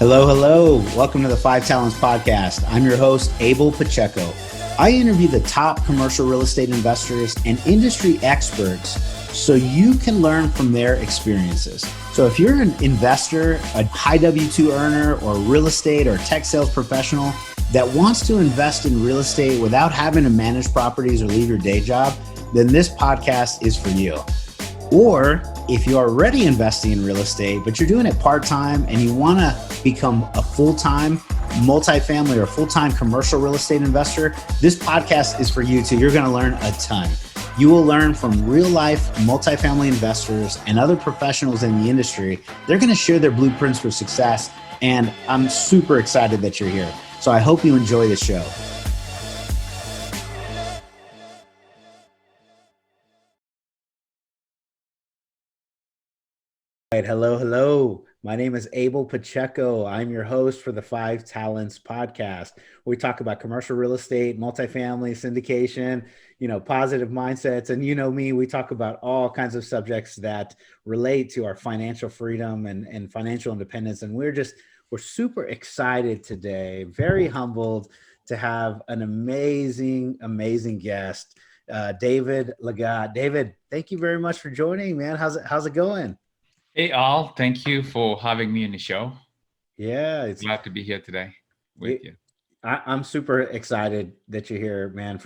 Hello, hello. Welcome to the Five Talents Podcast. I'm your host, Abel Pacheco. I interview the top commercial real estate investors and industry experts so you can learn from their experiences. So if you're an investor, a high W-2 earner, or real estate or tech sales professional that wants to invest in real estate without having to manage properties or leave your day job, then this podcast is for you. Or if you're already investing in real estate, but you're doing it part-time and you want to become a full-time multifamily or full-time commercial real estate investor, this podcast is for you too. You're going to learn a ton. You will learn from real-life multifamily investors and other professionals in the industry. They're going to share their blueprints for success, and I'm super excited that you're here. So I hope you enjoy the show. Right, hello, hello. My name is Abel Pacheco. I'm your host for the Five Talents Podcast. We talk about commercial real estate, multifamily, syndication, positive mindsets. And you know me, we talk about all kinds of subjects that relate to our financial freedom and financial independence. And we're super excited today, very humbled to have an amazing, amazing guest, David Lagat. David, thank you very much for joining, man. How's it going? Hey, Al, thank you for having me on the show. Yeah, it's Glad to be here today with you. I'm super excited that you're here, man.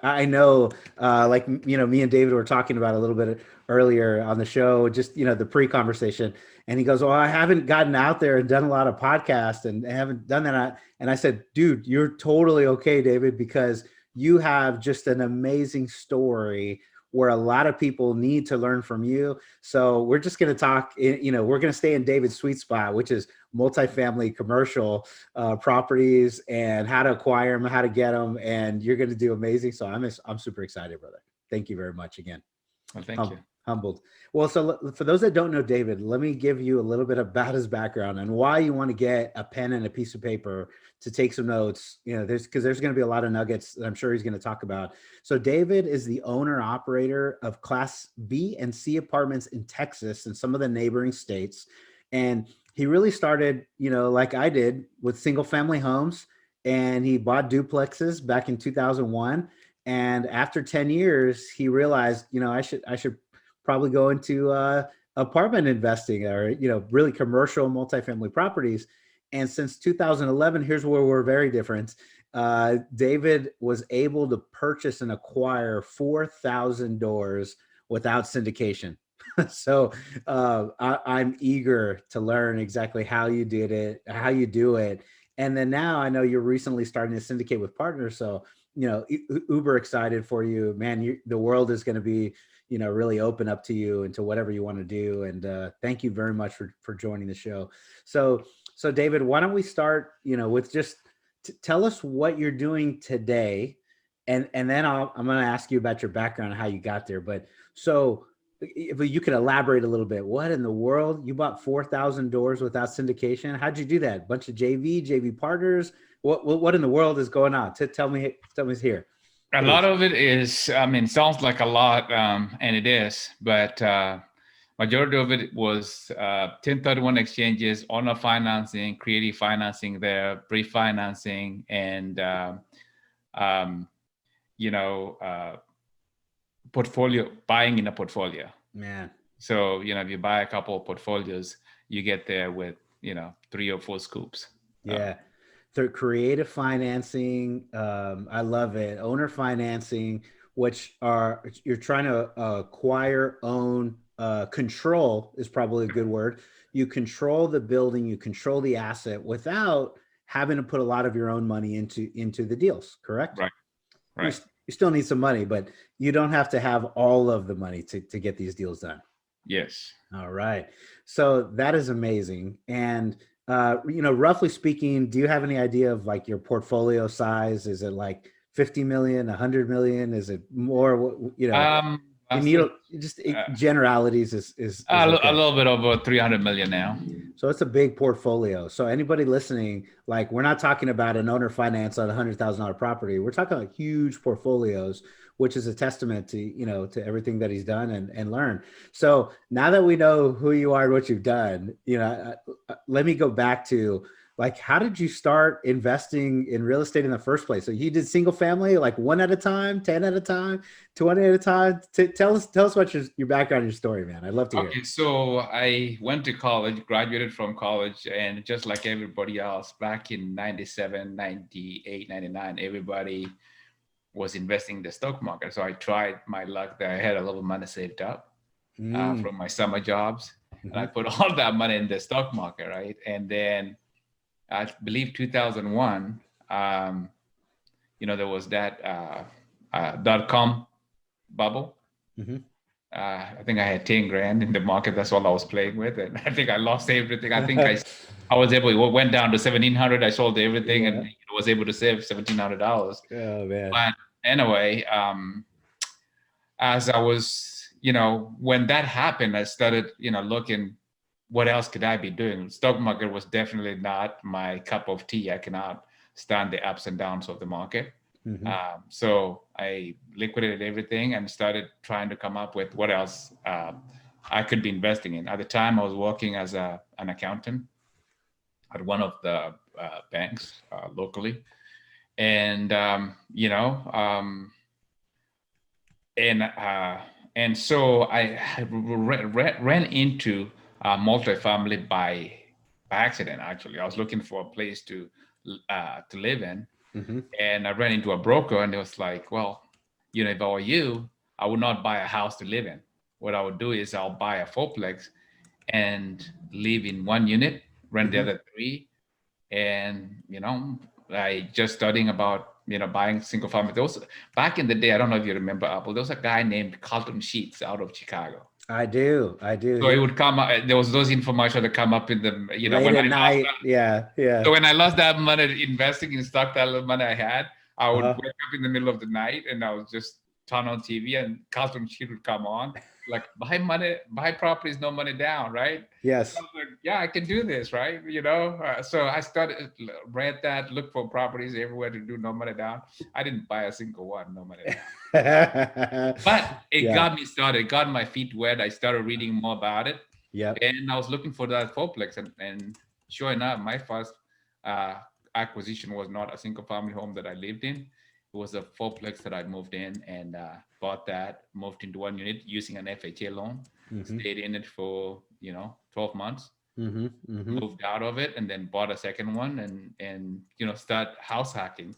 I know, me and David were talking about a little bit earlier on the show, just, the pre-conversation. And he goes, well, I haven't gotten out there and done a lot of podcasts and haven't done that. And I said, dude, you're totally okay, David, because you have just an amazing story where a lot of people need to learn from you. So we're just going to talk, we're going to stay in David's sweet spot, which is multifamily commercial properties and how to acquire them, how to get them. And you're going to do amazing. So I'm super excited, brother. Thank you very much again. Well, thank you. Humbled. Well, so for those that don't know David, let me give you a little bit about his background and why you want to get a pen and a piece of paper to take some notes. There's going to be a lot of nuggets that I'm sure he's going to talk about. So David is the owner operator of Class B and C apartments in Texas and some of the neighboring states. And he really started, like I did, with single family homes, and he bought duplexes back in 2001. And after 10 years, he realized, I should probably go into apartment investing or, really commercial multifamily properties. And since 2011, here's where we're very different. David was able to purchase and acquire 4,000 doors without syndication. So I'm eager to learn exactly how you did it, how you do it. And then now I know you're recently starting to syndicate with partners. So, uber excited for you, man. The world is going to be, really open up to you and to whatever you want to do. And thank you very much for joining the show. So David, why don't we start, with just tell us what you're doing today. And then I'm going to ask you about your background and how you got there. But so if you could elaborate a little bit, what in the world? You bought 4,000 doors without syndication. How'd you do that? Bunch of JV partners? What in the world is going on? Tell me here. A lot of it is, sounds like a lot, and it is, but majority of it was 1031 exchanges, owner financing, creative financing there, pre-financing, and, portfolio, buying in a portfolio. Man. So, if you buy a couple of portfolios, you get there with, 3 or 4 scoops. Yeah. Through creative financing, I love it. Owner financing, which you're trying to acquire, own, control is probably a good word. You control the building, you control the asset without having to put a lot of your own money into the deals, correct? Right. You still need some money, but you don't have to have all of the money to get these deals done. Yes. All right. So that is amazing. And roughly speaking, do you have any idea of like your portfolio size? Is it like 50 million, 100 million? Is it more, generalities is a okay. little bit over 300 million now. So it's a big portfolio. So anybody listening, like we're not talking about an owner finance on $100,000 property. We're talking about huge portfolios which is a testament to, to everything that he's done and learned. So now that we know who you are and what you've done, let me go back to, like, how did you start investing in real estate in the first place? So you did single family, like one at a time, 10 at a time, 20 at a time. Tell us what your background, your story, man. I'd love to hear. Okay, so I went to college, graduated from college, and just like everybody else, back in 97, 98, 99, everybody was investing in the stock market. So I tried my luck there. I had a little money saved up from my summer jobs, and I put all that money in the stock market, right? And then I believe 2001, there was that .com bubble. I think I had 10 grand in the market. That's all I was playing with. And I think I lost everything. I think I was went down to 1,700. I sold everything and was able to save $1,700. Oh, man. But anyway, as I was, when that happened, I started, looking, what else could I be doing? Stock market was definitely not my cup of tea. I cannot stand the ups and downs of the market. So I liquidated everything and started trying to come up with what else I could be investing in. At the time, I was working as an accountant at one of the banks locally. And, and so I ran into multifamily by accident. Actually, I was looking for a place to live in, and I ran into a broker, and it was like, well, if I were you, I would not buy a house to live in. What I would do is I'll buy a fourplex and live in one unit, rent the other three, and I just studying about buying single family. Those back in the day, I don't know if you remember Apple. There was a guy named Carlton Sheets out of Chicago. I do. So it would come. There was those infomercials that come up in the late when at night. Yeah. So when I lost that money investing in stock, that little money I had, I would wake up in the middle of the night and I would just turn on TV and Carlton Sheet would come on, like buy properties, no money down, right? Yes. So I was like, yeah, I can do this, right? So I started, read that, look for properties everywhere to do no money down. I didn't buy a single one, no money down. But it got me started, got my feet wet. I started reading more about it. Yeah. And I was looking for that fourplex, and sure enough, my first acquisition was not a single family home that I lived in. It was a fourplex that I moved in and bought that, moved into one unit using an FHA loan, stayed in it for 12 months, moved out of it, and then bought a second one and start house hacking.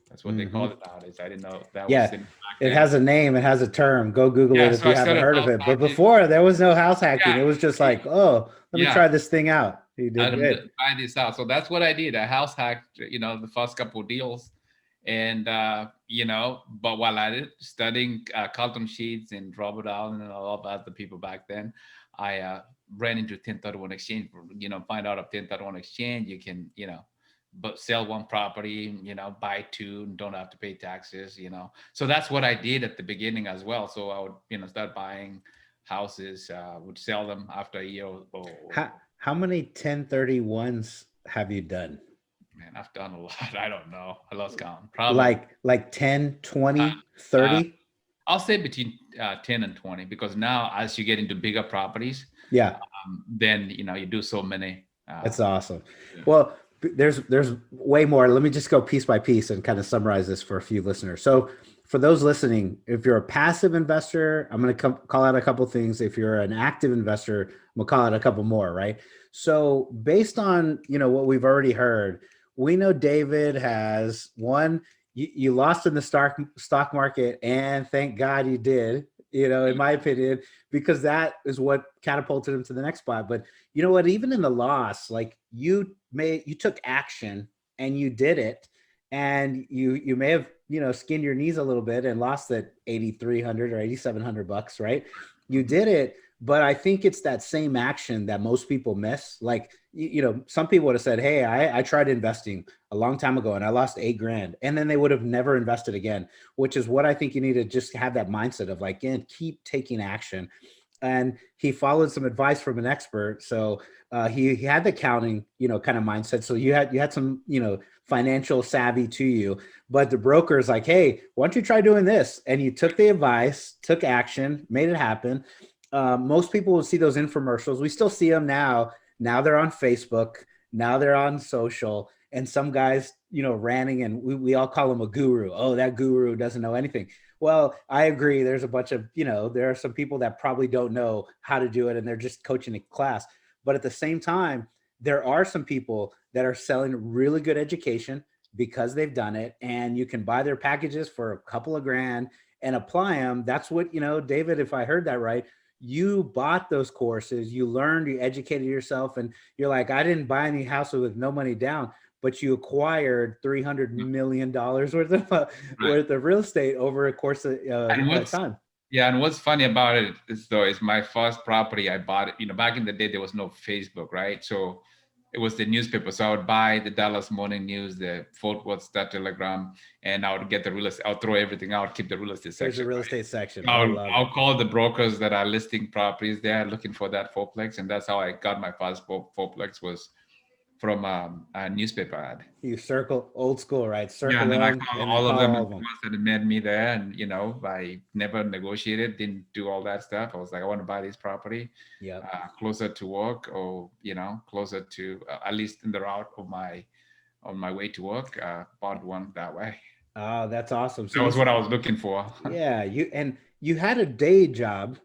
That's what they call it nowadays. I didn't know that was in it has a name, it has a term. Go Google it if you haven't heard of it. But before, there was no house hacking. It was just like, oh, let me try this thing out. You did good. Try this out. So that's what I did. I house hacked, the first couple of deals. And, but while I did studying Carlton Sheets and Robert Allen and all about the people back then, I ran into 1031 exchange, find out of 1031 exchange, you can, but sell one property, buy two, and don't have to pay taxes, So that's what I did at the beginning as well. So I would, start buying houses, would sell them after a year or how many 1031s have you done? Man, I've done a lot. I don't know. I lost count. Probably like 10, 20, 30? I'll say between 10 and 20, because now as you get into bigger properties, then, you do so many. That's awesome. Yeah. Well, there's way more. Let me just go piece by piece and kind of summarize this for a few listeners. So for those listening, if you're a passive investor, I'm going to call out a couple of things. If you're an active investor, I'm going to call out a couple more, right? So based on, what we've already heard, we know David has one, you lost in the stock market, and thank God you did, in my opinion, because that is what catapulted him to the next spot. But you know what, even in the loss, like you took action and you did it, and you may have, skinned your knees a little bit and lost that $8,300 or $8,700, right? You did it. But I think it's that same action that most people miss. Like, some people would have said, hey, I tried investing a long time ago and I lost $8,000, and then they would have never invested again, which is what I think you need to just have that mindset of, like, again, keep taking action. And he followed some advice from an expert. So he had the counting, kind of mindset. So you had some, financial savvy to you, but the broker is like, hey, why don't you try doing this? And you took the advice, took action, made it happen. Most people will see those infomercials. We still see them now. Now they're on Facebook. Now they're on social. And some guys, ranting, and we all call him a guru. Oh, that guru doesn't know anything. Well, I agree. There's a bunch of, there are some people that probably don't know how to do it, and they're just coaching a class. But at the same time, there are some people that are selling really good education because they've done it, and you can buy their packages for a couple of grand and apply them. That's what, David, if I heard that right, you bought those courses, you learned, you educated yourself, and you're like, I didn't buy any houses with no money down, but you acquired $300 million worth of real estate over a course of time. Yeah, and what's funny about it is, though, is my first property, I bought it, back in the day, there was no Facebook, right? So it was the newspaper. So I would buy the Dallas Morning News, the Fort Worth Star Telegram, and I would get the real estate. I'll throw everything out, keep the real estate section. There's the real estate section. I'll call the brokers that are listing properties there, looking for that fourplex, and that's how I got my first fourplex, was from a newspaper ad. You circle old school, right? Circle and then I called all of them, all of ones that had met me there, and I never negotiated, didn't do all that stuff. I was like, I want to buy this property, closer to work, or closer to at least in the route of on my way to work. Bought one that way. Oh, that's awesome. So that was what I was looking for. Yeah, you had a day job.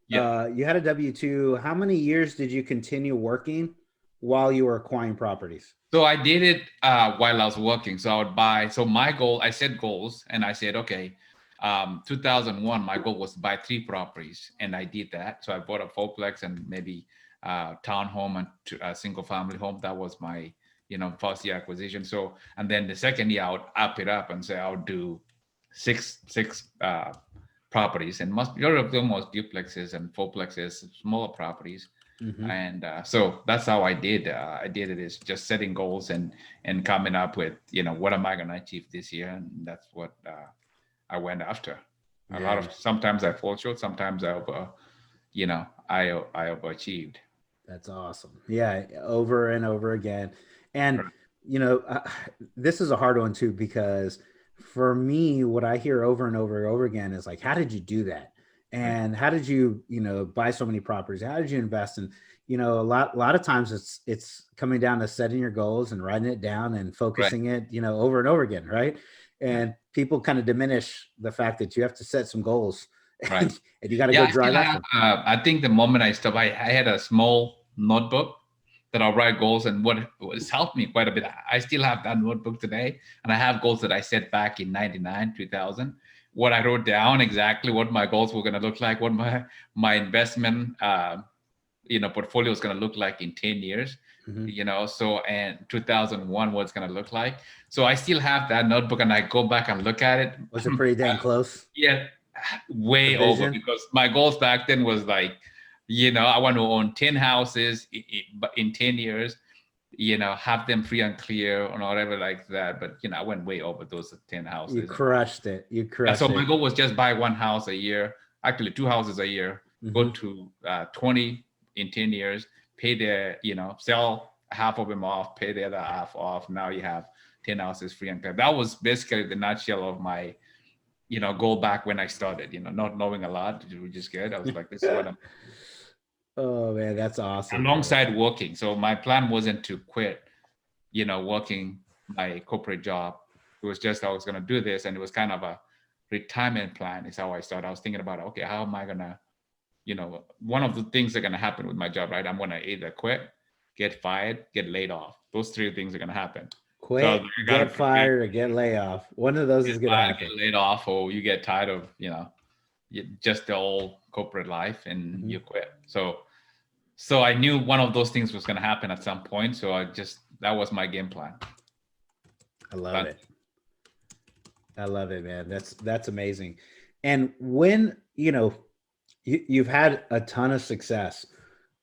Yeah. You had a W-2. How many years did you continue working while you were acquiring properties? So I did it while I was working. So I would buy. So my goal, I set goals, and I said, okay, 2001, my goal was to buy 3 properties, and I did that. So I bought a fourplex and maybe townhome and a single family home. That was my first year acquisition. So, and then the second year I would up it up and say I would do six properties, and majority of them was duplexes and fourplexes, smaller properties. Mm-hmm. And so that's how I did. I did it, is just setting goals and coming up with, what am I going to achieve this year? And that's what I went after. Sometimes I fall short, sometimes I overachieved. That's awesome. Yeah. Over and over again. And, this is a hard one too, because for me, what I hear over and over and over again is like, how did you do that? And how did you, buy so many properties? How did you invest? And, a lot of times it's coming down to setting your goals and writing it down and focusing it, over and over again. Right. And people kind of diminish the fact that you have to set some goals, and you got to go drive after. I think the moment I stopped, I had a small notebook that I'll write goals, and what has helped me quite a bit. I still have that notebook today, and I have goals that I set back in 99, 2000. What I wrote down exactly what my goals were going to look like, what my investment, portfolio is going to look like in 10 years, so, and 2001, what it's going to look like. So I still have that notebook, and I go back and look at it. Was it pretty damn close? Yeah, way over, because my goals back then was like, I want to own 10 houses in 10 years, have them free and clear or whatever like that. But, I went way over those 10 houses. You crushed it. So my goal was just buy 1 house a year, actually 2 houses a year, go to 20 in 10 years, pay the, sell half of them off, pay the other half off. Now you have 10 houses free and clear. That was basically the nutshell of my, goal back when I started, not knowing a lot, which is good. I was like, this is what I'm. Oh man, that's awesome. Alongside working. So my plan wasn't to quit, working my corporate job. It was just, I was going to do this. And it was kind of a retirement plan is how I started. I was thinking about, okay, how am I going to, one of the things that are going to happen with my job, right? I'm going to either quit, get fired, get laid off. Those 3 things are going to happen. Quit, get fired, or get laid off. One of those is going to happen. Get laid off, or you get tired of, just the old corporate life, and you quit. So I knew one of those things was going to happen at some point. So that was my game plan. I love it. I love it, man. That's amazing. And when, you've had a ton of success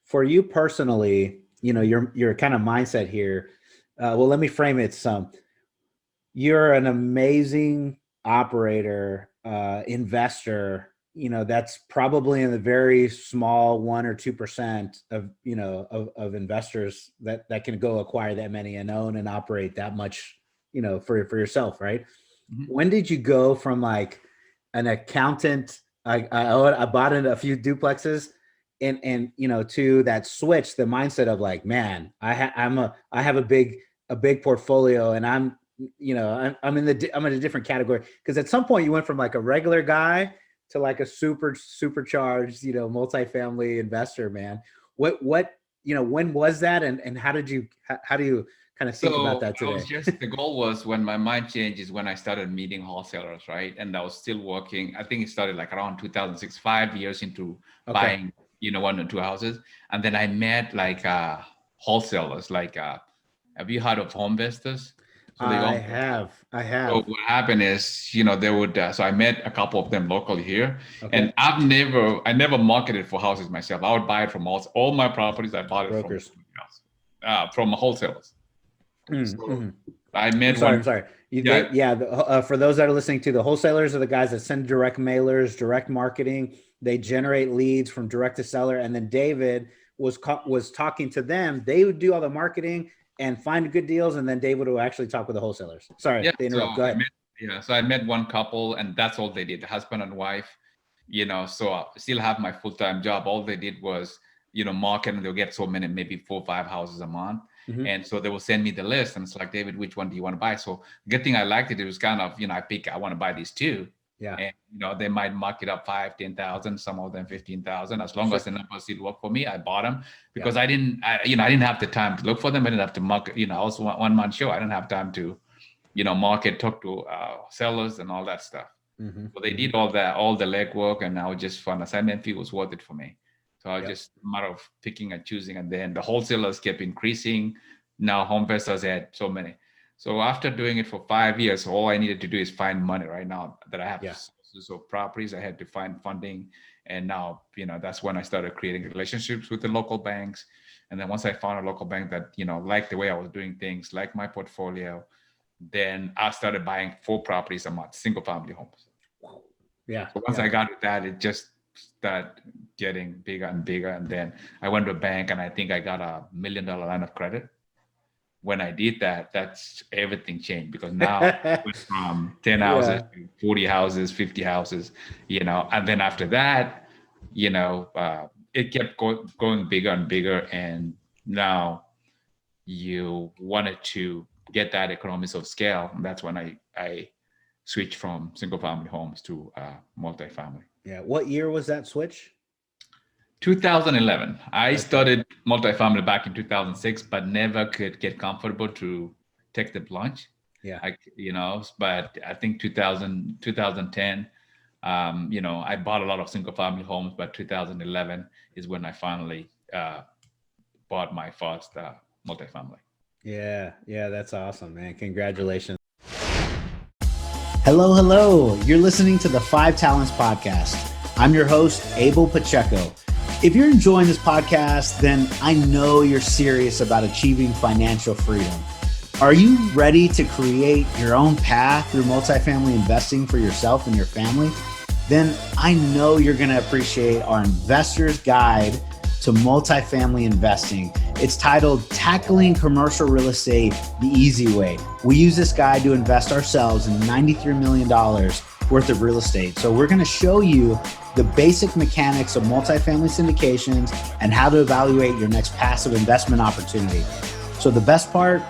for you personally, your kind of mindset here. Well, let me frame it some. You're an amazing operator, investor, that's probably in the very small 1 or 2% of, of investors that can go acquire that many and own and operate that much, for yourself, right? Mhm. When did you go from like an accountant? I bought in a few duplexes, and to that switch, the mindset of like, man, I have a big portfolio, and I'm in a different category, because at some point you went from like a regular guy to like a supercharged, multifamily investor, man. When was that, and how do you kind of think about So that I was today? just, the goal was, when my mind changed is when I started meeting wholesalers, right? And I was still working. I think it started like around 2006, 5 years into Okay. buying, one or two houses. And then I met like wholesalers, like, have you heard of home investors? So they I all, have. I so have. what happened is, they would, so I met a couple of them locally here, Okay. and I never marketed for houses myself. I would buy it from all my properties. I bought it from Brokers. somebody else, from wholesalers. So Mm-hmm. I I'm met sorry. one. I'm sorry. Yeah. For those that are listening to, the wholesalers are the guys that send direct mailers, direct marketing. They generate leads from direct to seller, and then David was talking to them. They would do all the marketing and find good deals, and then David will actually talk with the wholesalers. Sorry Yeah. to So interrupt. Go ahead. I met one couple, and that's all they did, the husband and wife. So I still have my full-time job. All they did was, market, and they'll get so many, maybe 4 or 5 houses a month. Mm-hmm. And so they will send me the list, and it's like, David, which one do you want to buy? So good thing I liked it. It was kind of, I want to buy these two. Yeah. And they might mark it up 5, 10,000, some of them 15,000. As long Sure. as the numbers did work for me, I bought them, because Yeah. I didn't have the time to look for them. I didn't have to market. I was one man show. I didn't have time to, market, talk to sellers and all that stuff. Mm-hmm. So they Mm-hmm. did all the legwork, and I was just fun. Assignment fee was worth it for me. So I was Yep. just a matter of picking and choosing, and then the wholesalers kept increasing. Now home investors had so many. So after doing it for 5 years, all I needed to do is find money. Right now that I have Yeah. sources of properties, I had to find funding, and now that's when I started creating relationships with the local banks. And then once I found a local bank that liked the way I was doing things, liked my portfolio, then I started buying 4 properties a month, single family homes. Yeah. So once Yeah. I got to that, it just started getting bigger and bigger. And then I went to a bank, and I think I got $1 million line of credit. When I did that, that's everything changed, because now I went from 10 houses Yeah. to 40 houses, 50 houses, and then after that, it kept going bigger and bigger. And now you wanted to get that economies of scale. And that's when I switched from single family homes to multifamily. Yeah. What year was that switch? 2011. I Okay. started multifamily back in 2006, but never could get comfortable to take the plunge. Yeah. But I think 2010, I bought a lot of single family homes, but 2011 is when I finally bought my first multifamily. Yeah. Yeah. That's awesome, man. Congratulations. Hello, hello. You're listening to the Five Talents Podcast. I'm your host, Abel Pacheco. If you're enjoying this podcast, then I know you're serious about achieving financial freedom. Are you ready to create your own path through multifamily investing for yourself and your family? Then I know you're going to appreciate our Investor's Guide to Multifamily Investing. It's titled Tackling Commercial Real Estate the Easy Way. We use this guide to invest ourselves in $93 million worth of real estate. So we're going to show you the basic mechanics of multifamily syndications and how to evaluate your next passive investment opportunity. So the best part,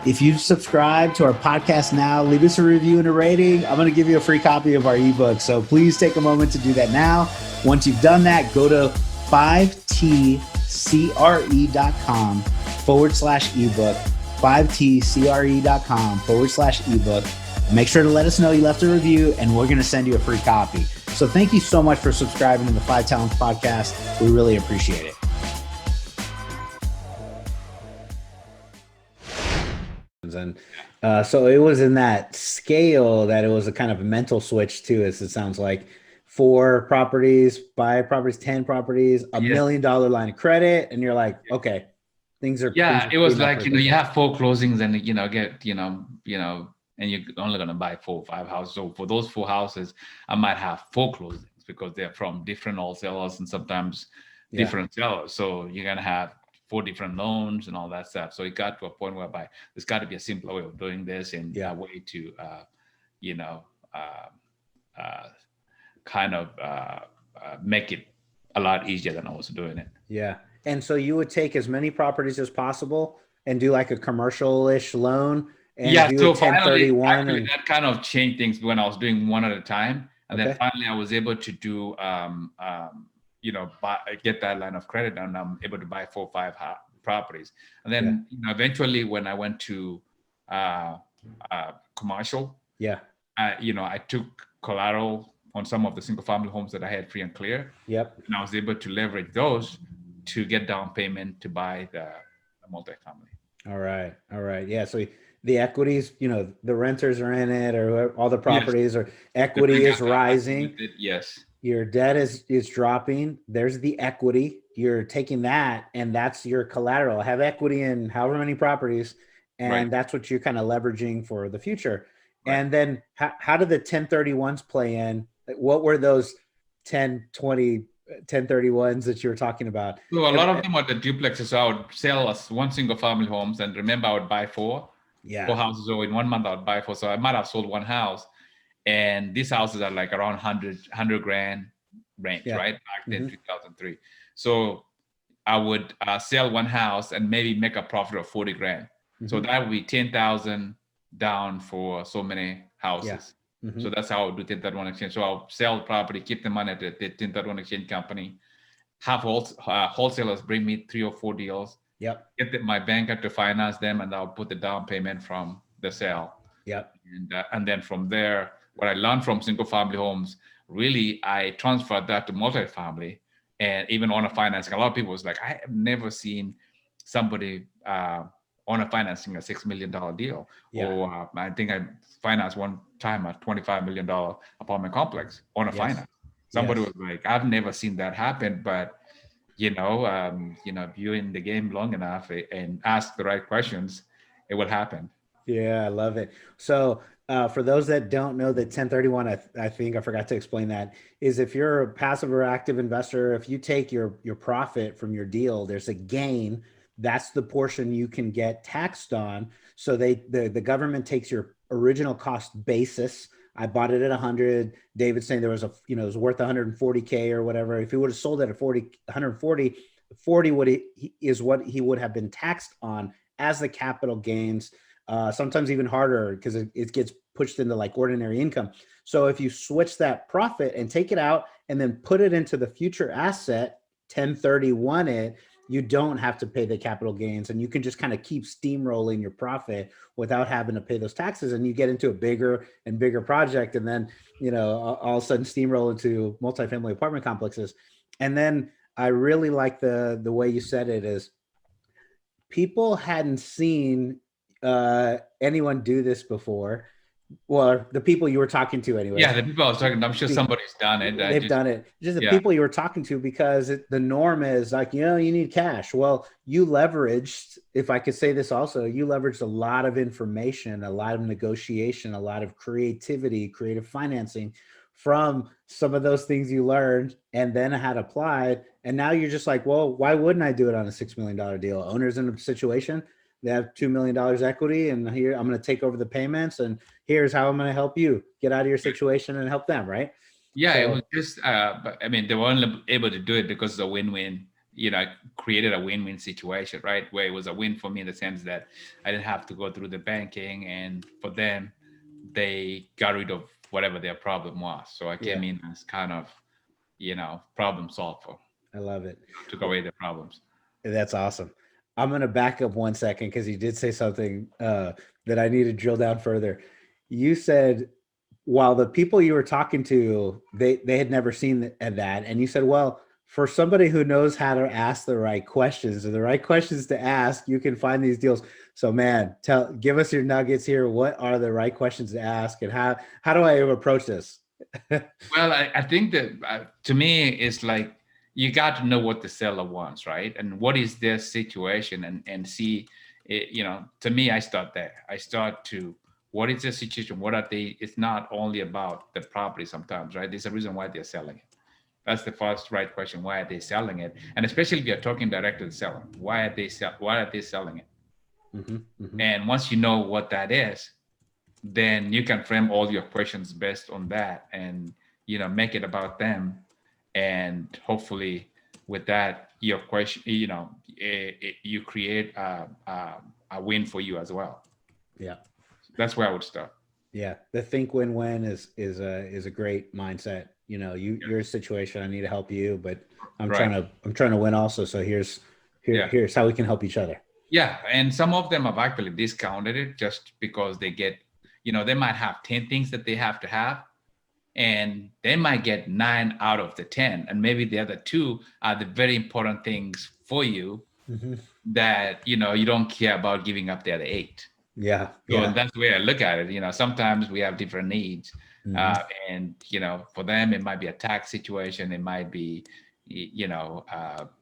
if you subscribe to our podcast now, leave us a review and a rating. I'm going to give you a free copy of our ebook. So please take a moment to do that now. Once you've done that, go to 5tcre.com/ebook, 5tcre.com/ebook. Make sure to let us know you left a review, and we're going to send you a free copy. So thank you so much for subscribing to the Five Talents Podcast. We really appreciate it. And so it was in that scale that it was a kind of a mental switch too, as it sounds like. 4 properties, 5 properties, 10 properties, $1 million line of credit, and you're like, okay, things are It was speeding up like, right there. you have 4 closings, and and you're only going to buy 4 or 5 houses. So for those 4 houses, I might have 4 closings, because they're from different wholesalers and sometimes different sellers. So you're going to have 4 different loans and all that stuff. So it got to a point whereby there's got to be a simpler way of doing this and a way to, you know, kind of make it a lot easier than I was doing it. Yeah. And so you would take as many properties as possible and do like a commercial-ish loan and do so a 1031. Actually, that kind of changed things when I was doing one at a time. And then finally I was able to do, you know, get that line of credit, and I'm able to buy 4 or 5 properties. And then you know, eventually when I went to commercial, you know, I took collateral on some of the single family homes that I had free and clear. And I was able to leverage those to get down payment to buy the multifamily. All right. Yeah. So the equities, you know, the renters are in it, or all the properties, or equity is rising. Yes. Your debt is dropping. There's the equity. You're taking that, and that's your collateral. I have equity in however many properties, and that's what you're kind of leveraging for the future. And then how did the 1031s play in? What were those 10, 20, 1031s that you were talking about? So a lot of them are the duplexes. So I would sell us one single family homes, and remember I would buy 4 houses. So in 1 month I would buy 4. So I might have sold 1 house, and these houses are like around 100 grand range, right? Back then, 2003. So I would sell 1 house and maybe make a profit of 40 grand. So that would be 10,000 down for so many houses. So that's how I would do 1031 exchange. So I'll sell the property, keep the money at the 1031 exchange company, have wholesalers bring me 3 or 4 deals, get my banker to finance them, and I'll put the down payment from the sale. And then from there, what I learned from single family homes, really, I transferred that to multifamily and even owner financing. A lot of people was like, I have never seen somebody owner financing a $6 million deal. Or I think I financed one time a $25 million apartment complex owner finance. Somebody was like, I've never seen that happen, but you know, if you're in the game long enough and ask the right questions, it will happen. Yeah, I love it. So for those that don't know, the 1031, I think I forgot to explain that, is if you're a passive or active investor, if you take your profit from your deal, there's a gain. That's the portion you can get taxed on. So the government takes your original cost basis. I bought it at 100. David's saying there was it was worth 140K or whatever. If he would have sold it at 140 is what he would have been taxed on as the capital gains. Sometimes even harder because it gets pushed into like ordinary income. So if you switch that profit and take it out and then put it into the future asset, 1031 it, you don't have to pay the capital gains, and you can just kind of keep steamrolling your profit without having to pay those taxes. And you get into a bigger and bigger project, and then, all of a sudden steamroll into multifamily apartment complexes. And then I really like the way you said it is people hadn't seen anyone do this before. Well, the people you were talking to anyway. Yeah, the people I was talking to, I'm sure somebody's done it. They've done it. Just the people you were talking to, because the norm is like, you need cash. Well, you leveraged, if I could say this also, you leveraged a lot of information, a lot of negotiation, a lot of creativity, creative financing from some of those things you learned and then had applied. And now you're just like, well, why wouldn't I do it on a $6 million deal? Owners in a situation, they have $2 million equity, and here I'm going to take over the payments, and here's how I'm going to help you get out of your situation and help them, right? Yeah, it was just, but I mean, they were only able to do it because it's a win-win. Created a win-win situation, right? Where it was a win for me in the sense that I didn't have to go through the banking, and for them, they got rid of whatever their problem was. So I came in as kind of, problem solver. I love it. Took away the problems. That's awesome. I'm going to back up 1 second because you did say something that I need to drill down further. You said, while the people you were talking to, they had never seen that. And you said, well, for somebody who knows how to ask the right questions or the right questions to ask, you can find these deals. So man, give us your nuggets here. What are the right questions to ask, and how do I approach this? Well, I think that to me, it's like, you got to know what the seller wants, right? And what is their situation, and see, to me, I start there. I start to, what is their situation? What are they? It's not only about the property sometimes, right? There's a reason why they're selling it. That's the first right question. Why are they selling it? And especially if you're talking directly to the seller, why are they selling it? And once you know what that is, then you can frame all your questions based on that, and make it about them. And hopefully with that, your question, you create a win for you as well. Yeah. That's where I would start. Yeah, the think win-win is a great mindset. You're a situation, I need to help you, but I'm Right. trying to win also. So here's how we can help each other. Yeah, and some of them have actually discounted it just because they get, they might have 10 things that they have to have, and they might get 9 out of the 10, and maybe the other 2 are the very important things for you that you don't care about giving up the other 8. Yeah, So yeah. that's the way I look at it. Sometimes we have different needs, and for them it might be a tax situation, it might be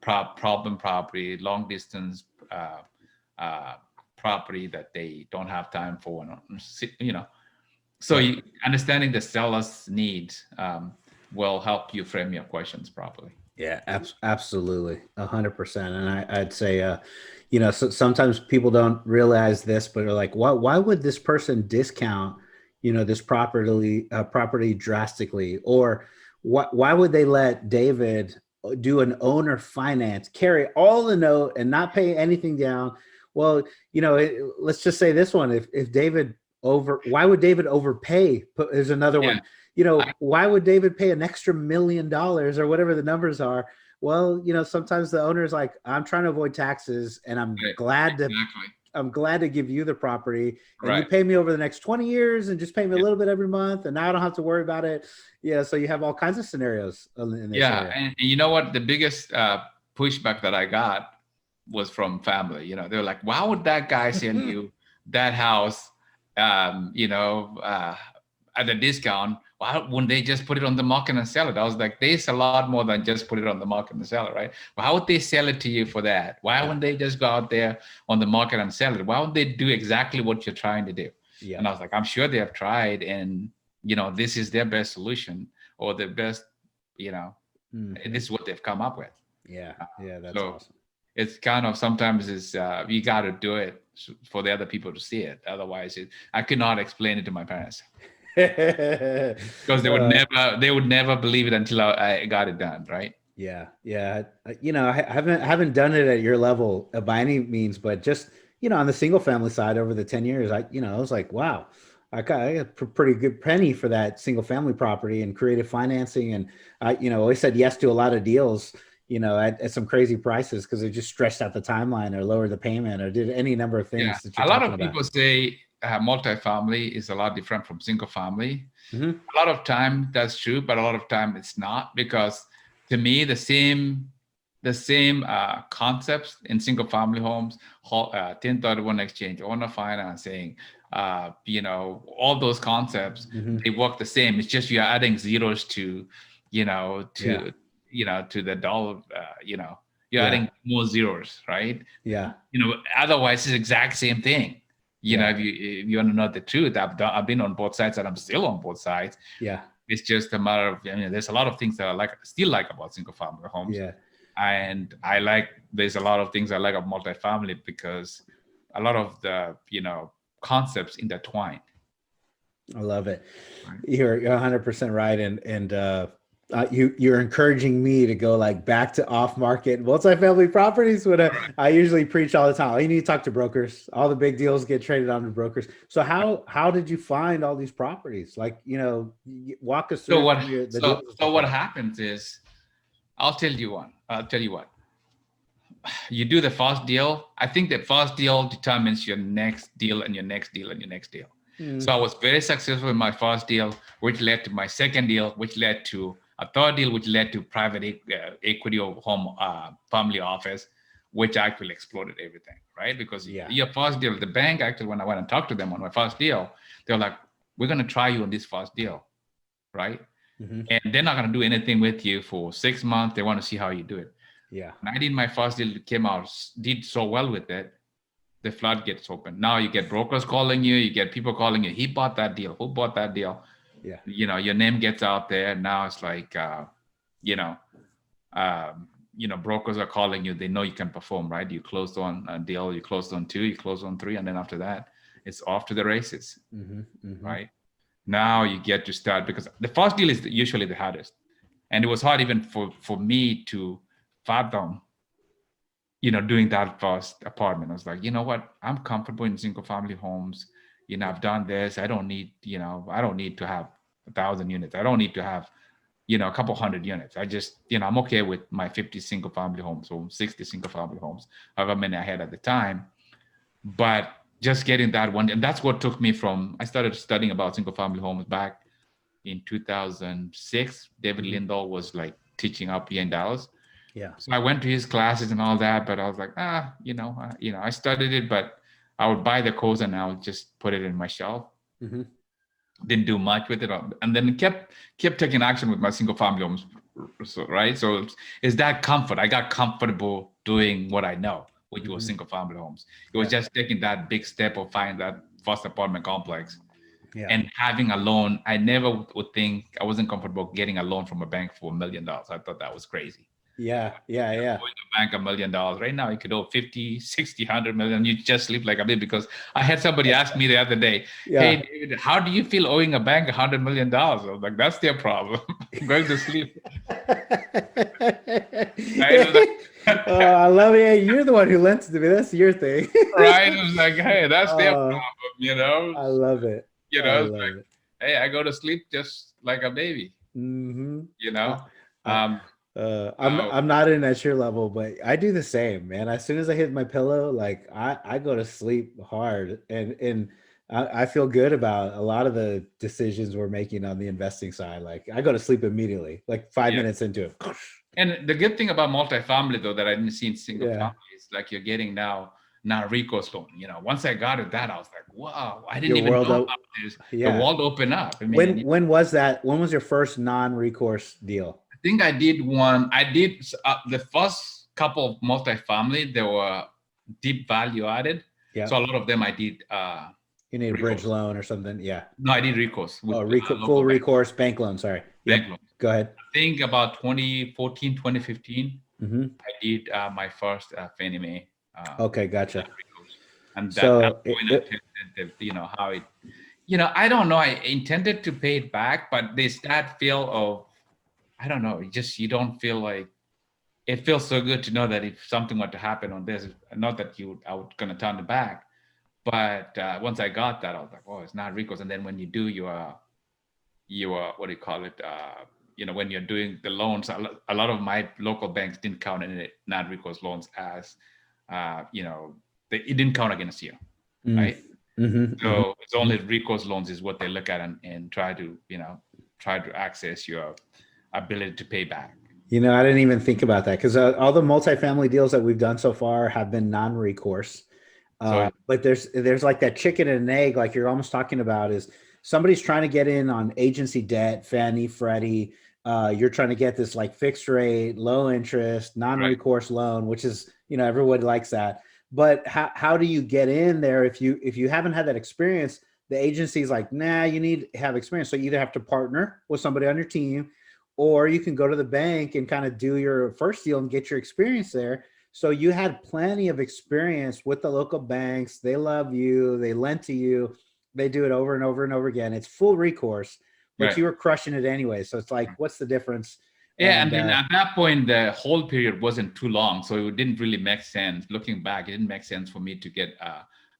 problem property, long distance property that they don't have time for, so Right. understanding the seller's needs will help you frame your questions properly. Yeah, absolutely, 100%. And I'd say, so sometimes people don't realize this, but are like, why would this person discount, this property drastically, or why would they let David do an owner finance, carry all the note, and not pay anything down? Well, let's just say this one: if David why would David overpay? There's another one. Why would David pay an extra $1 million or whatever the numbers are? Well, sometimes the owner is like, I'm trying to avoid taxes, and I'm glad to give you the property, and you pay me over the next 20 years and just pay me a little bit every month, and now I don't have to worry about it. Yeah. So you have all kinds of scenarios in this area. And you know what? The biggest pushback that I got was from family. They were like, why would that guy send you that house, at a discount? Why wouldn't they just put it on the market and sell it? I was like, there's a lot more than just put it on the market and sell it, right? But how would they sell it to you for that? Why wouldn't they just go out there on the market and sell it? Why would they do exactly what you're trying to do? Yeah. And I was like, I'm sure they have tried, and this is their best solution, or the best, this is what they've come up with. Yeah. Yeah. That's awesome. It's kind of, sometimes it's you got to do it for the other people to see it. Otherwise, I could not explain it to my parents. Because they would never believe it until I got it done, right? Yeah. I haven't done it at your level by any means, but just on the single family side over the 10 years, I was like, wow, I got a pretty good penny for that single family property and creative financing, and I always said yes to a lot of deals, at some crazy prices, because they just stretched out the timeline or lowered the payment or did any number of things. Yeah. That you're a lot of people say multifamily is a lot different from single family. A lot of time that's true, but a lot of time it's not, because to me the same concepts in single family homes, 1031 exchange, owner financing, all those concepts, they work the same. It's just you're adding zeros to the dollar, you're adding more zeros, right? Yeah. Otherwise it's the exact same thing. If you want to know the truth, I've been on both sides, and I'm still on both sides. Yeah. It's just a matter of, there's a lot of things that I still like about single family homes. Yeah. And there's a lot of things I like about multifamily, because a lot of the, concepts intertwine. I love it. Right. You're 100% right. And you're encouraging me to go back to off-market multifamily properties. When I usually preach all the time, oh, you need to talk to brokers. All the big deals get traded on to brokers. So how did you find all these properties? Walk us through. So what happens is, I'll tell you what. You do the first deal. I think the first deal determines your next deal and your next deal and your next deal. So I was very successful in my first deal, which led to my second deal, which led to a third deal, which led to private equity or home family office, which actually exploded everything, right? Because your first deal, the bank actually, when I went and talked to them on my first deal, they were like, we're going to try you on this first deal, right? And they're not going to do anything with you for 6 months. They want to see how you do it. Yeah. When I did my first deal, came out, did so well with it, the floodgates open. Now you get brokers calling you, you get people calling you, he bought that deal, who bought that deal? Yeah. Your name gets out there. Now it's like, you know, brokers are calling you. They know you can perform, right? You closed on a deal, you closed on 2, you closed on 3, and then after that, it's off to the races, right? Now you get to start, because the first deal is usually the hardest, and it was hard even for me to fathom, doing that first apartment. I was like, you know what? I'm comfortable in single family homes. I've done this. I don't need to have 1,000 units. I don't need to have, a couple hundred units. I just, I'm okay with my 50 single family homes or 60 single family homes, however many I had at the time. But just getting that one, and that's what took me from, I started studying about single family homes back in 2006. David Lindahl was like teaching up here in Dallas. Yeah. So I went to his classes and all that, but I was like, I studied it, but I would buy the course and I would just put it in my shelf. Didn't do much with it, and then kept taking action with my single family homes. So right, so it's that comfort. I got comfortable doing what I know, which was single family homes. It was just taking that big step of finding that first apartment complex. And having a loan. I never would think, I wasn't comfortable getting a loan from a bank for $1 million. I thought that was crazy. Yeah. Going to bank $1 million right now, you could owe 50, 60, 100 million. You just sleep like a baby. Because I had somebody ask me the other day, hey, David, how do you feel owing a bank $100 million? I was like, that's their problem. I'm going to sleep. I love it. You're the one who lent it to me. That's your thing. Right? It was like, hey, that's their problem, I love it. Hey, I go to sleep just like a baby. I'm not in at your level, but I do the same, man. As soon as I hit my pillow, like I go to sleep hard, and I feel good about a lot of the decisions we're making on the investing side. Like I go to sleep immediately, like 5 minutes into it. And the good thing about multifamily, though, that I didn't see in single family is like you're getting now non-recourse loan. Once I got it, that I was like, wow, I didn't even know about this. The world opened up. I mean, when was that? When was your first non-recourse deal? I think I did one. I did the first couple of multifamily. They were deep value added. Yeah. So a lot of them I did. You need a bridge loan or something. Yeah. No, I did recourse. Full recourse bank loan. Sorry. Bank loan. Go ahead. I think about 2014, 2015, I did my first Fannie Mae. Okay, gotcha. And that point, how it, I don't know. I intended to pay it back, but there's that feel of, I don't know. You don't feel like, it feels so good to know that if something were to happen on this, not that I was going to turn it back, but once I got that, I was like, oh, it's not recourse. And then when you do your what do you call it? When you're doing the loans, a lot of my local banks didn't count any non-recourse loans as, it didn't count against you, right? So it's only recourse loans is what they look at and try to access your ability to pay back. I didn't even think about that, because all the multifamily deals that we've done so far have been non-recourse. But there's like that chicken and an egg, like you're almost talking about, is somebody's trying to get in on agency debt, Fannie, Freddie. You're trying to get this like fixed rate, low interest, non-recourse loan, which is, everybody likes that. But how do you get in there if you haven't had that experience? The agency's like, nah, you need to have experience. So you either have to partner with somebody on your team, or you can go to the bank and kind of do your first deal and get your experience there. So you had plenty of experience with the local banks. They love you. They lend to you. They do it over and over and over again. It's full recourse, but you were crushing it anyway. So it's like, what's the difference? Yeah, and then at that point, the whole period wasn't too long, so it didn't really make sense. Looking back, it didn't make sense for me to get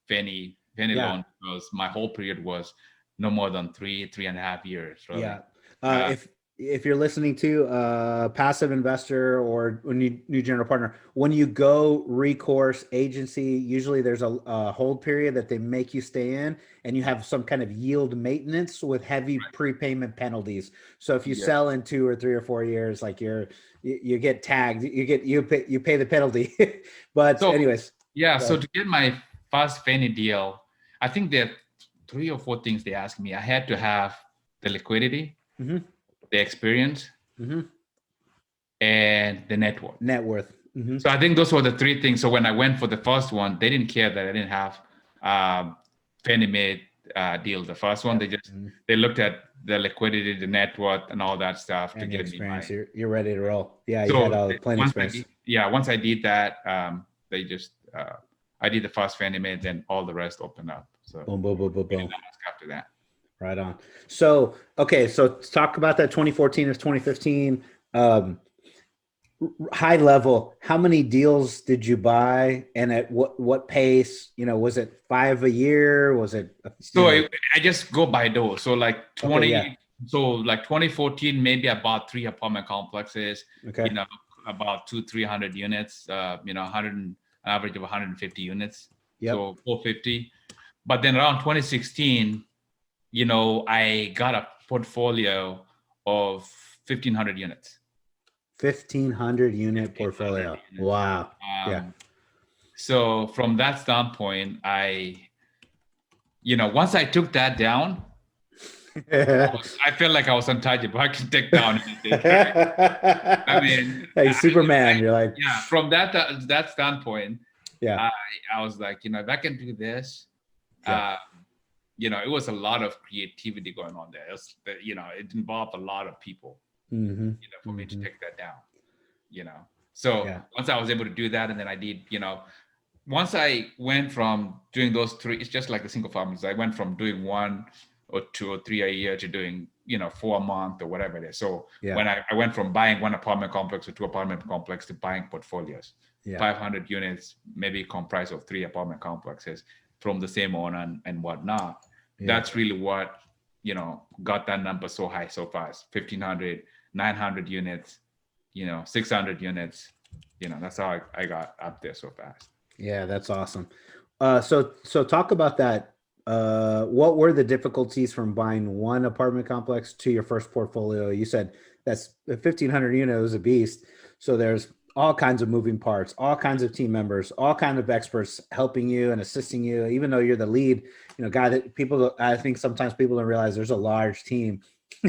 Fannie loan, because my whole period was no more than 3.5 years. Really. Yeah. If you're listening to a passive investor or a new general partner, when you go recourse agency, usually there's a hold period that they make you stay in, and you have some kind of yield maintenance with heavy prepayment penalties. So if you sell in 2 or 3 or 4 years, like you get tagged, you pay the penalty. But anyways. Yeah. So to get my first Fannie deal, I think there are 3 or 4 things they asked me. I had to have the liquidity. The experience, and the net worth. So I think those were the 3 things. So when I went for the first one, they didn't care that I didn't have Fannie Mae deal. The first one, they looked at the liquidity, the net worth, and all that stuff to And get me experience. my. You're ready to roll. Yeah, you So had all plenty experience. once I did that, they just I did the first Fannie Mae, then all the rest opened up. So Boom, boom, boom, boom, boom. After that. Right on. So, okay, so let's talk about that 2014 to 2015. High level, how many deals did you buy, and at what pace? You know, was it 5 a year? Was it? So I just go by those. So like 20. Okay, yeah. So like 2014, maybe I bought 3 apartment complexes. Okay. You know, about 200-300 units. You know, an average of 150 units. Yep. So 450. But then around 2016, you know, I got a portfolio of 1,500 units. 1,500 unit portfolio. Wow. Yeah. So from that standpoint, once I took that down, I felt like I was untouchable. I could take down anything. I mean, hey, Superman. You're like, yeah. From that standpoint, yeah. I was like, if I can do this, yeah. It was a lot of creativity going on there. It involved a lot of people, for me to take that down, So once I was able to do that, and then I did, once I went from doing those 3, it's just like the single families. I went from doing 1 or 2 or 3 a year to doing, 4 a month or whatever it is. So when I went from buying 1 apartment complex or 2 apartment complex to buying portfolios, 500 units, maybe comprised of 3 apartment complexes from the same owner and whatnot. That's really what, got that number so high so fast. 1,500, 900 units, 600 units, that's how I got up there so fast. Yeah, that's awesome. So talk about that. What were the difficulties from buying 1 apartment complex to your first portfolio? You said that's 1,500 units was a beast. So there's all kinds of moving parts, all kinds of team members, all kinds of experts helping you and assisting you, even though you're the lead, guy that I think sometimes people don't realize there's a large team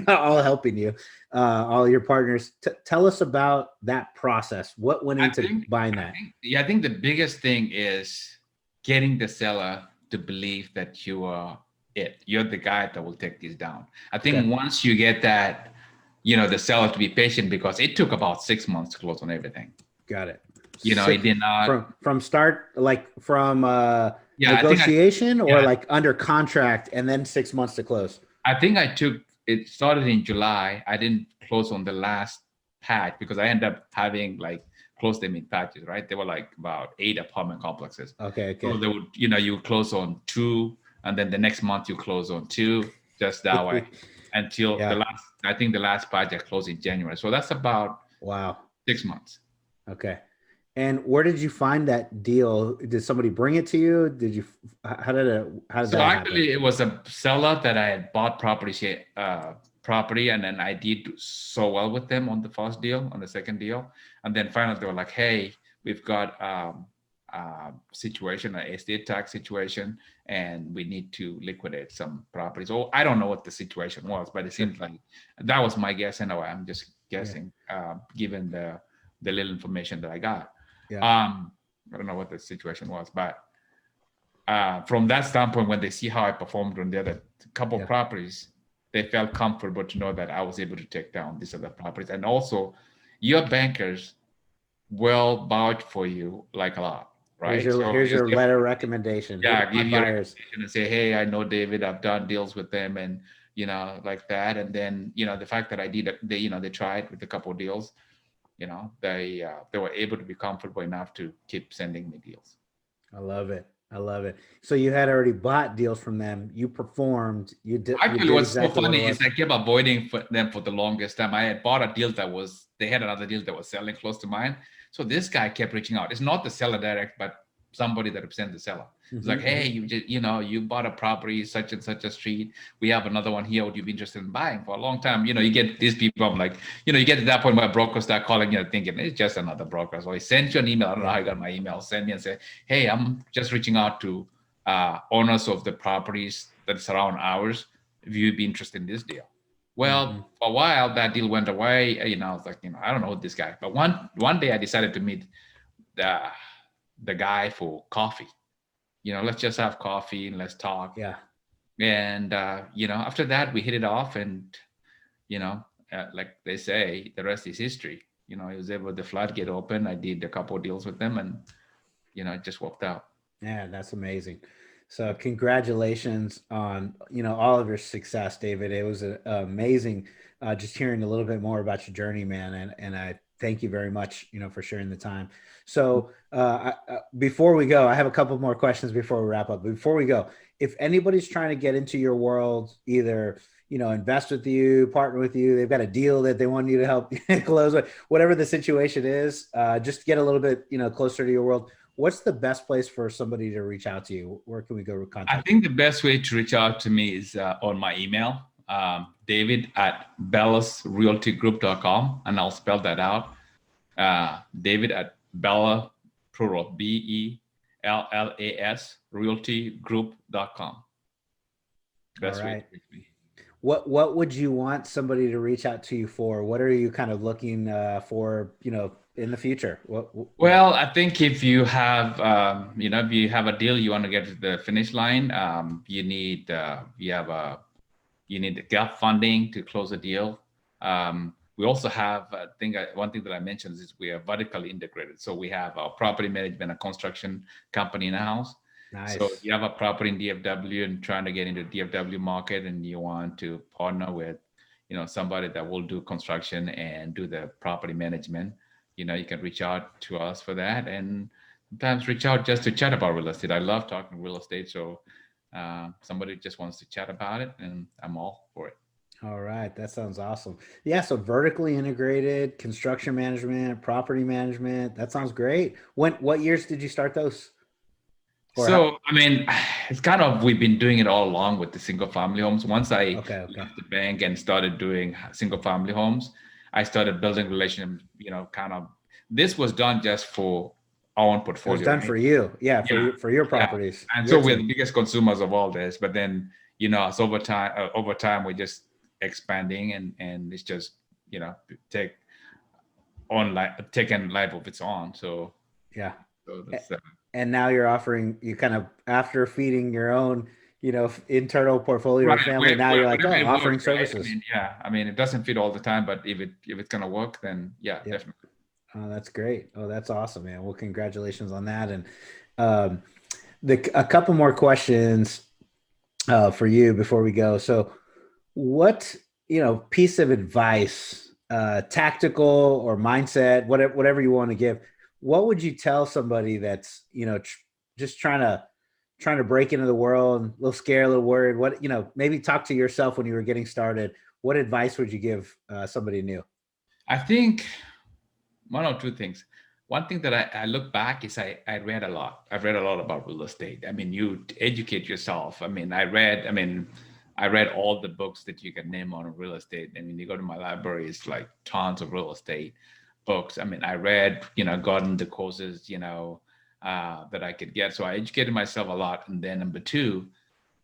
all helping you, all your partners. Tell us about that process. What went into buying that? I think the biggest thing is getting the seller to believe that you're the guy that will take this down. I think once you get that, the seller to be patient, because it took about 6 months to close on everything. Got it. It did not from start, like from negotiation or like under contract, and then 6 months to close. I think it started in July. I didn't close on the last patch because I ended up having close them in patches, right? They were like about 8 apartment complexes. Okay. So they would, you close on 2, and then the next month you close on 2, just that way, until the last patch I closed in January. So that's about 6 months. Okay. And where did you find that deal? Did somebody bring it to you? How did that actually happen? It was a seller that I had bought property, and then I did so well with them on the first deal, on the second deal. And then finally they were like, hey, we've got a situation, an estate tax situation, and we need to liquidate some properties. Oh, I don't know what the situation was, but it seems like that was my guess anyway. I'm just guessing, given the little information that I got. I don't know what the situation was, but from that standpoint, when they see how I performed on the other couple of properties, they felt comfortable to know that I was able to take down these other properties. And also, your bankers will vouch for you a lot, right? Here's your letter of recommendation. Yeah, give your recommendation and say, hey, I know David, I've done deals with them, and like that. And then the fact that I did, they tried with a couple of deals. They were able to be comfortable enough to keep sending me deals. I love it. So you had already bought deals from them. You performed. Actually, what's so funny is I kept avoiding them for the longest time. I had bought a deal they had another deal that was selling close to mine. So this guy kept reaching out. It's not the seller direct, but somebody that represents the seller. It's like, hey, you bought a property such and such a street. We have another one here. Would you be interested in buying? For a long time, you get these people. I'm like, you get to that point where brokers start calling you, thinking it's just another broker. So he sent you an email. I don't know how you got my email. Send me and say, hey, I'm just reaching out to owners of the properties that surround ours. If you'd be interested in this deal. Well, for a while that deal went away. I was like, I don't know this guy. But one day I decided to meet the guy for coffee. Let's just have coffee and let's talk. Yeah. And after that we hit it off, and like they say, the rest is history. I was able to floodgate open. I did a couple of deals with them, and it just worked out. Yeah, that's amazing. So congratulations on, all of your success, David. It was amazing just hearing a little bit more about your journey, man. And I thank you very much, for sharing the time. So before we go, I have a couple more questions before we wrap up. Before we go, if anybody's trying to get into your world, either, invest with you, partner with you, they've got a deal that they want you to help close with, whatever the situation is, just get a little bit, closer to your world. What's the best place for somebody to reach out to you? Where can we go contact you? I think the best way to reach out to me is on my email, david@bellasrealtygroup.com, and I'll spell that out. David@Bella, plural, BELLAS, realtygroup.com. Best way to reach me. What would you want somebody to reach out to you for? What are you kind of looking for, in the future? Well, I think if you have, if you have a deal you want to get to the finish line, you need the gap funding to close a deal. We also have, one thing that I mentioned is we are vertically integrated. So we have our property management and construction company in the house. Nice. So if you have a property in DFW and trying to get into the DFW market, and you want to partner with, somebody that will do construction and do the property management, you can reach out to us for that, and sometimes reach out just to chat about real estate. I love talking real estate. So somebody just wants to chat about it, and I'm all for it. All right. That sounds awesome. Yeah. So vertically integrated construction management, property management. That sounds great. What years did you start those? So, it's kind of, we've been doing it all along with the single family homes. Once I left the bank and started doing single family homes, I started building relationships, this was done just for our own portfolio. It was done for you. Yeah. For your properties. Yeah. And so we're the biggest consumers of all this, but then, as over time, we're just expanding, and it's just, taking life of its own. So, yeah. So that's, and now you're offering, you kind of, after feeding your own, internal portfolio or family, now you're like, offering services. Right? It doesn't fit all the time, but if it's going to work, then definitely. Oh, that's great. Oh, that's awesome, man. Well, congratulations on that. And a couple more questions for you before we go. So what, piece of advice, tactical or mindset, whatever you want to give, what would you tell somebody that's, just trying to break into the world, a little scared, a little worried? What, maybe talk to yourself when you were getting started. What advice would you give somebody new? I think one or two things. One thing that I look back is I read a lot. I've read a lot about real estate. You educate yourself. I read all the books that you can name on real estate. You go to my library, it's like tons of real estate books. I read, got into courses, that I could get. So I educated myself a lot. And then number two,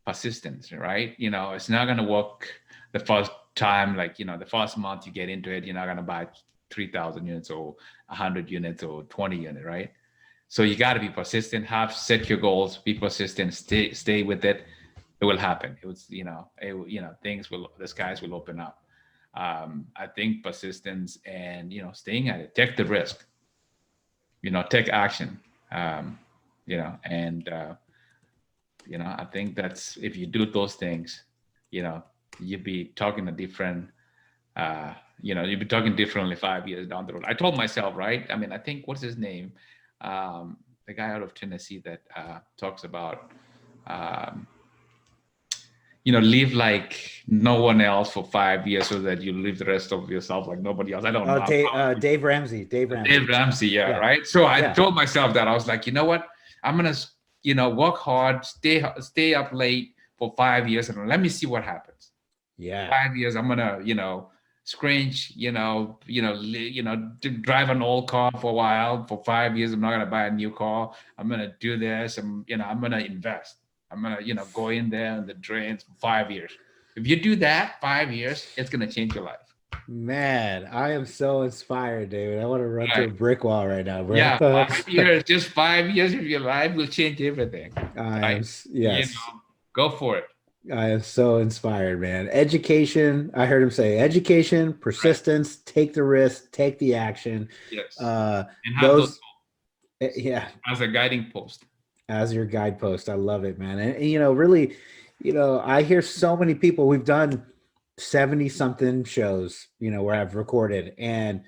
persistence, right? It's not going to work the first time, the first month you get into it, you're not going to buy 3,000 units or 100 units or 20 units, right? So you got to be persistent, set your goals, be persistent, stay with it. It will happen. It was, the skies will open up. I think persistence and, staying at it, take the risk, take action, I think that's, if you do those things, you'd be talking a different, you'd be talking differently 5 years down the road. I told myself, right? I think, what's his name? The guy out of Tennessee that talks about, live like no one else for 5 years so that you live the rest of yourself like nobody else. I don't know. Dave Ramsey. Dave Ramsey, yeah, right? So I told myself that. I was like, you know what? I'm going to, work hard, stay up late for 5 years, and let me see what happens. Yeah. 5 years, I'm going to, scringe, drive an old car for a while. For 5 years, I'm not going to buy a new car. I'm going to do this. I'm going to invest. I'm going to, go in there in the drains for 5 years. If you do that 5 years, it's going to change your life. Man, I am so inspired, David. I want to run through a brick wall right now, bro. Yeah, 5 years, just 5 years of your life will change everything. Right? Yes. Go for it. I am so inspired, man. Education. I heard him say education, Right. persistence, take the risk, take the action. Yes. Uh, And have those those, yeah, as a guiding post. as your guidepost. I love it, man. And really, I hear so many people. We've done 70 something shows, where I've recorded, and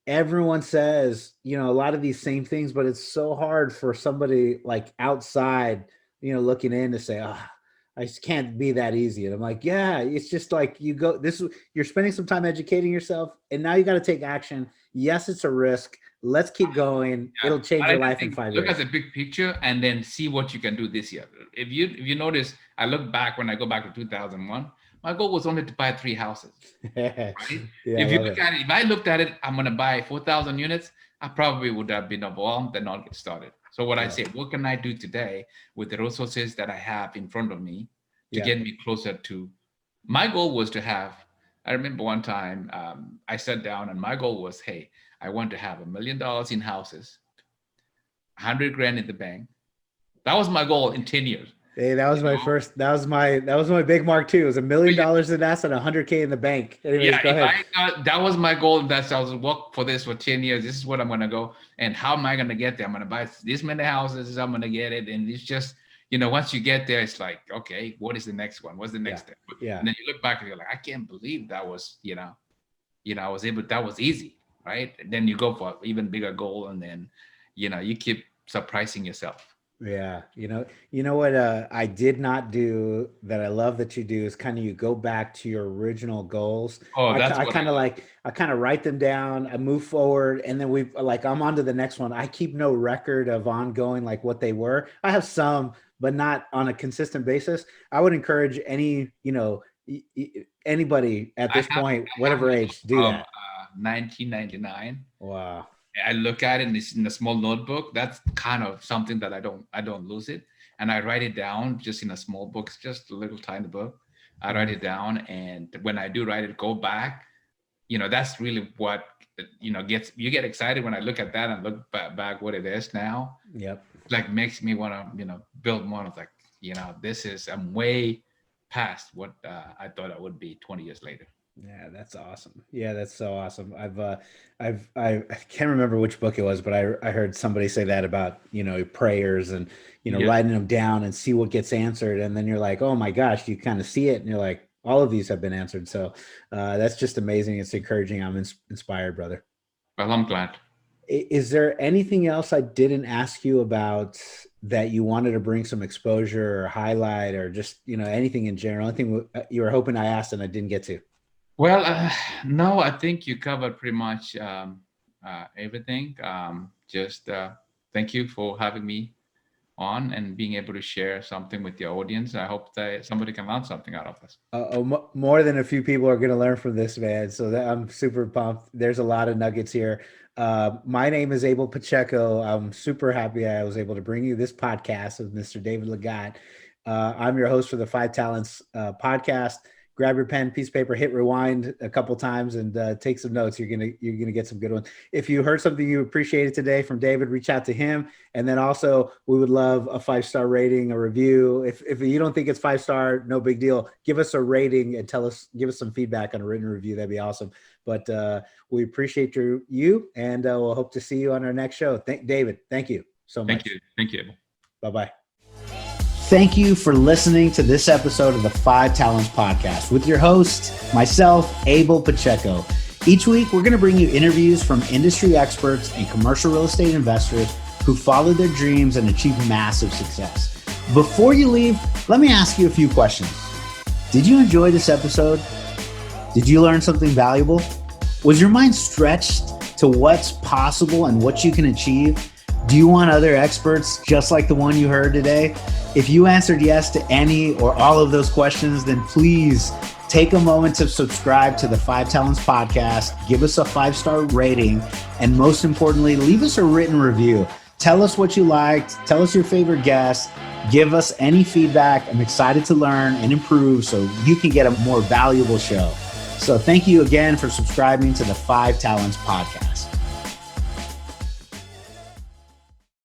everyone says, a lot of these same things, but it's so hard for somebody like outside, looking in to say, I just can't be that easy. And I'm like, yeah, it's just like you're spending some time educating yourself, and now you got to take action. Yes, it's a risk. Let's keep going. Yeah. It'll change But I your just life in think 5 years. look at the big picture and then see what you can do this year. If you notice, I look back when I go back to 2001, my goal was only to buy 3 houses. Right? Yeah, If you look at it, if I looked at it, I'm gonna buy 4,000 units, I probably would have been overwhelmed and not get started. So what I say, what can I do today with the resources that I have in front of me to get me closer to my goal was to have. I remember one time I sat down and my goal was, hey, I want to have $1 million in houses, 100 grand in the bank. That was my goal in 10 years. Hey, that was that was my big mark too. It was $1 million in asset, 100K in the bank. Anyways, Yeah, go ahead. that was my goal. That's I was work for this for 10 years. This is what I'm gonna go. And how am I gonna get there? I'm gonna buy this many houses, I'm gonna get it. And it's just, once you get there, it's like, okay, what is the next one? What's the next step? Yeah. And then you look back and you're like, I can't believe that was, I was able, that was easy, right? And then you go for even bigger goal, and then, you keep surprising yourself. Yeah, what I did not do that I love that you do is kind of you go back to your original goals. Oh, that's I what kind of like I kind of write them down, I move forward, and then I'm on to the next one. I keep no record of ongoing like what they were. I have some, but not on a consistent basis. I would encourage anybody at this point, whatever age, do that. 1999. Wow. I look at it in a small notebook. That's kind of something that I don't lose it. And I write it down just in a small book. It's just a little tiny book. I write it down. And when I do write it, go back, that's really what, you get excited when I look at that and look back what it is now. Yep. Like makes me want to, build more of like, I'm way past what I thought I would be 20 years later. Yeah, that's awesome. Yeah, that's so awesome. I can't remember which book it was, but I heard somebody say that about, prayers and, writing them down and see what gets answered. And then you're like, oh my gosh, you kind of see it and you're like, all of these have been answered. So that's just amazing. It's encouraging. I'm inspired, brother. Well, I'm glad. Is there anything else I didn't ask you about that you wanted to bring some exposure or highlight, or just, anything in general, anything you were hoping I asked and I didn't get to? Well, no, I think you covered pretty much everything. Just thank you for having me on and being able to share something with your audience. I hope that somebody can learn something out of this. More than a few people are going to learn from this, man. So I'm super pumped. There's a lot of nuggets here. My name is Abel Pacheco. I'm super happy I was able to bring you this podcast with Mr. David Lagat. I'm your host for the 5 Talents podcast. Grab your pen, piece of paper, hit rewind a couple times, and take some notes. You're gonna get some good ones. If you heard something you appreciated today from David, reach out to him. And then also, we would love a 5-star rating, a review. If you don't think it's 5-star, no big deal. Give us a rating and give us some feedback on a written review. That'd be awesome. But we appreciate you, and we'll hope to see you on our next show. David, thank you so much. Thank you. Bye-bye. Thank you for listening to this episode of the 5 Talents Podcast with your host, myself, Abel Pacheco. Each week, we're going to bring you interviews from industry experts and commercial real estate investors who followed their dreams and achieved massive success. Before you leave, let me ask you a few questions. Did you enjoy this episode? Did you learn something valuable? Was your mind stretched to what's possible and what you can achieve? Do you want other experts just like the one you heard today? If you answered yes to any or all of those questions, then please take a moment to subscribe to the 5 Talents Podcast, give us a 5-star rating, and most importantly, leave us a written review. Tell us what you liked, tell us your favorite guest, give us any feedback. I'm excited to learn and improve so you can get a more valuable show. So thank you again for subscribing to the 5 Talents Podcast.